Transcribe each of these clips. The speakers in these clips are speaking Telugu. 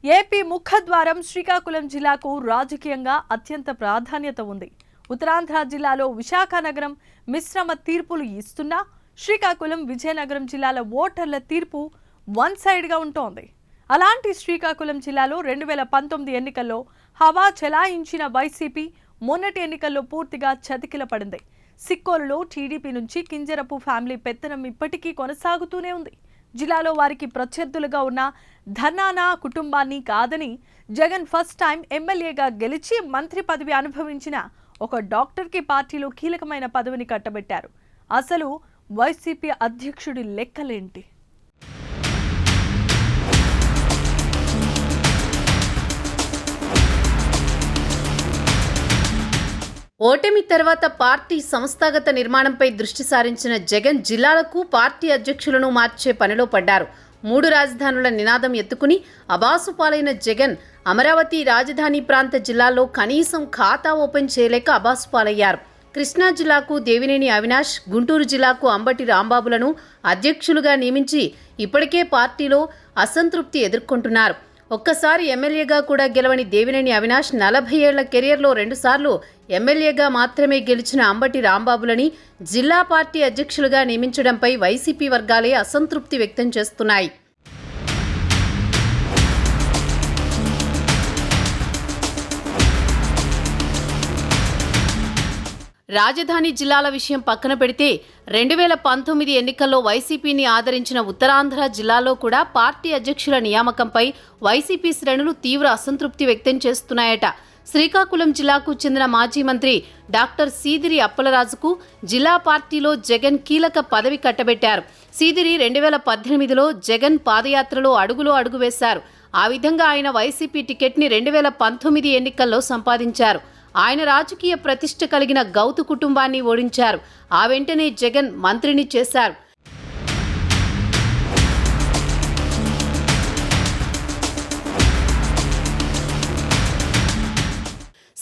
ఏపీ ముఖద్వారం శ్రీకాకుళం జిల్లాకు రాజకీయంగా అత్యంత ప్రాధాన్యత ఉంది. ఉత్తరాంధ్ర జిల్లాలో విశాఖ నగరం మిశ్రమ తీర్పులు ఇస్తున్నా శ్రీకాకుళం విజయనగరం జిల్లాల ఓటర్ల తీర్పు వన్ సైడ్గా ఉంటోంది. అలాంటి శ్రీకాకుళం జిల్లాలో 2019 ఎన్నికల్లో హవా చెలాయించిన వైసీపీ మొన్నటి ఎన్నికల్లో పూర్తిగా చతికిల పడింది. సిక్కోలులో టీడీపీ నుంచి కింజరపు ఫ్యామిలీ పెత్తనం ఇప్పటికీ కొనసాగుతూనే ఉంది. జిల్లాలో వారికి ప్రత్యర్థులుగా ఉన్న ధర్నానా కుటుంబాన్ని కాదని జగన్ ఫస్ట్ టైం ఎమ్మెల్యేగా గెలిచి మంత్రి పదవి అనుభవించిన ఒక డాక్టర్కి పార్టీలో కీలకమైన పదవిని కట్టబెట్టారు. అసలు వైసీపీ అధ్యక్షుడి లెక్కలేంటి? ఓటమి తర్వాత పార్టీ సంస్థాగత నిర్మాణంపై దృష్టి సారించిన జగన్ జిల్లాలకు పార్టీ అధ్యక్షులను మార్చే పనిలో పడ్డారు. 3 రాజధానుల నినాదం ఎత్తుకుని అబాసుపాలైన జగన్ అమరావతి రాజధాని ప్రాంత జిల్లాల్లో కనీసం ఖాతా ఓపెన్ చేయలేక అబాసుపాలయ్యారు. కృష్ణా జిల్లాకు దేవినేని అవినాష్, గుంటూరు జిల్లాకు అంబటి రాంబాబులను అధ్యక్షులుగా నియమించి ఇప్పటికే పార్టీలో అసంతృప్తి ఎదుర్కొంటున్నారు. ఒక్కసారి ఎమ్మెల్యేగా కూడా గెలవని దేవినేని అవినాష్ 40 ఏళ్ల కెరియర్లో 2 సార్లు ఎమ్మెల్యేగా మాత్రమే గెలిచిన అంబటి రాంబాబులని జిల్లా పార్టీ అధ్యక్షులుగా నియమించడంపై వైసీపీ వర్గాలే అసంతృప్తి వ్యక్తం చేస్తున్నాయి. రాజధాని జిల్లాల విషయం పక్కన పెడితే 2019 ఎన్నికల్లో వైసీపీని ఆదరించిన ఉత్తరాంధ్ర జిల్లాలో కూడా పార్టీ అధ్యక్షుల నియామకంపై వైసీపీ శ్రేణులు తీవ్ర అసంతృప్తి వ్యక్తం చేస్తున్నాయట. శ్రీకాకుళం జిల్లాకు చెందిన మాజీ మంత్రి డాక్టర్ సీదిరి అప్పలరాజుకు జిల్లా పార్టీలో జగన్ కీలక పదవి కట్టబెట్టారు. సీదిరి 2018లో జగన్ పాదయాత్రలో అడుగులో అడుగు వేశారు. ఆ విధంగా ఆయన వైసీపీ టికెట్ని 2019 ఎన్నికల్లో సంపాదించారు. ఆయన రాజకీయ ప్రతిష్ఠ కలిగిన గౌతు కుటుంబాన్ని ఓడించారు. ఆ వెంటనే జగన్ మంత్రిని చేశారు.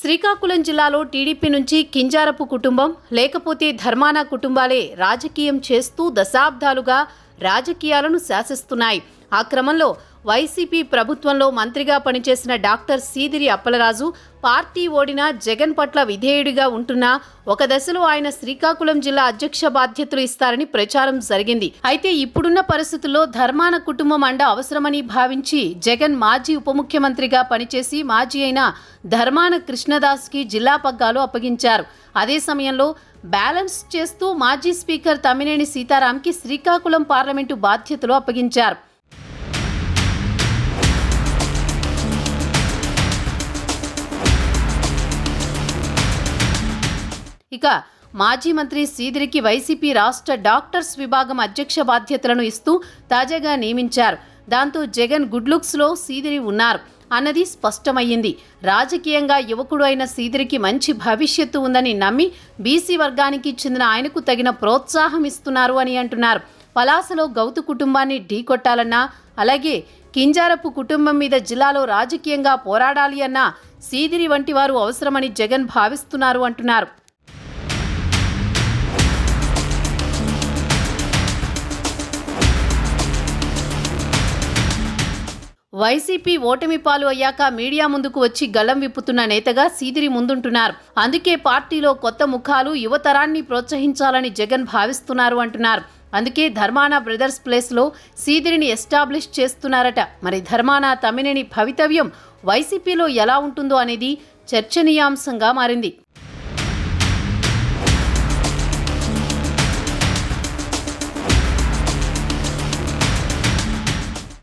శ్రీకాకుళం జిల్లాలో టీడీపీ నుంచి కింజారపు కుటుంబం లేకపోతే ధర్మానా కుటుంబాలే రాజకీయం చేస్తూ దశాబ్దాలుగా రాజకీయాలను శాసిస్తున్నాయి. ఆ క్రమంలో వైసీపీ ప్రభుత్వంలో మంత్రిగా పనిచేసిన డాక్టర్ సీదిరి అప్పలరాజు పార్టీ ఓడినా జగన్ పట్ల విధేయుడిగా ఉంటున్నా ఒక దశలో ఆయన శ్రీకాకుళం జిల్లా అధ్యక్ష బాధ్యతలు ఇస్తారని ప్రచారం జరిగింది. అయితే ఇప్పుడున్న పరిస్థితుల్లో ధర్మాన కుటుంబం అండ అవసరమని భావించి జగన్ మాజీ ఉప ముఖ్యమంత్రిగా పనిచేసి మాజీ అయిన ధర్మాన కృష్ణదాస్కి జిల్లా పగ్గాలు అప్పగించారు. అదే సమయంలో బ్యాలెన్స్ చేస్తూ మాజీ స్పీకర్ తమ్మినేని సీతారాంకి శ్రీకాకుళం పార్లమెంటు బాధ్యతలు అప్పగించారు. ఇక మాజీ మంత్రి సీదిరికి వైసీపీ రాష్ట్ర డాక్టర్స్ విభాగం అధ్యక్ష బాధ్యతలను ఇస్తూ తాజాగా నియమించారు. దాంతో జగన్ గుడ్ లుక్స్లో సీదిరి ఉన్నారు అన్నది స్పష్టమయ్యింది. రాజకీయంగా యువకుడు అయిన సీదిరికి మంచి భవిష్యత్తు ఉందని నమ్మి బీసీ వర్గానికి చెందిన ఆయనకు తగిన ప్రోత్సాహం ఇస్తున్నారు అని అంటున్నారు. పలాసలో గౌతు కుటుంబాన్ని ఢీకొట్టాలన్నా అలాగే కింజారపు కుటుంబం మీద జిల్లాలో రాజకీయంగా పోరాడాలి అన్నా సీదిరి వంటి వారు అవసరమని జగన్ భావిస్తున్నారు అంటున్నారు. వైసీపీ ఓటమి పాలు అయ్యాక మీడియా ముందుకు వచ్చి గళం విప్పుతున్న నేతగా సీదిరి ముందుంటున్నారు. అందుకే పార్టీలో కొత్త ముఖాలు యువతరాన్ని ప్రోత్సహించాలని జగన్ భావిస్తున్నారు అంటున్నారు. అందుకే ధర్మానా బ్రదర్స్ ప్లేస్లో సీదిరిని ఎస్టాబ్లిష్ చేస్తున్నారట. మరి ధర్మానా తమ్మినేని భవితవ్యం వైసీపీలో ఎలా ఉంటుందో అనేది చర్చనీయాంశంగా మారింది.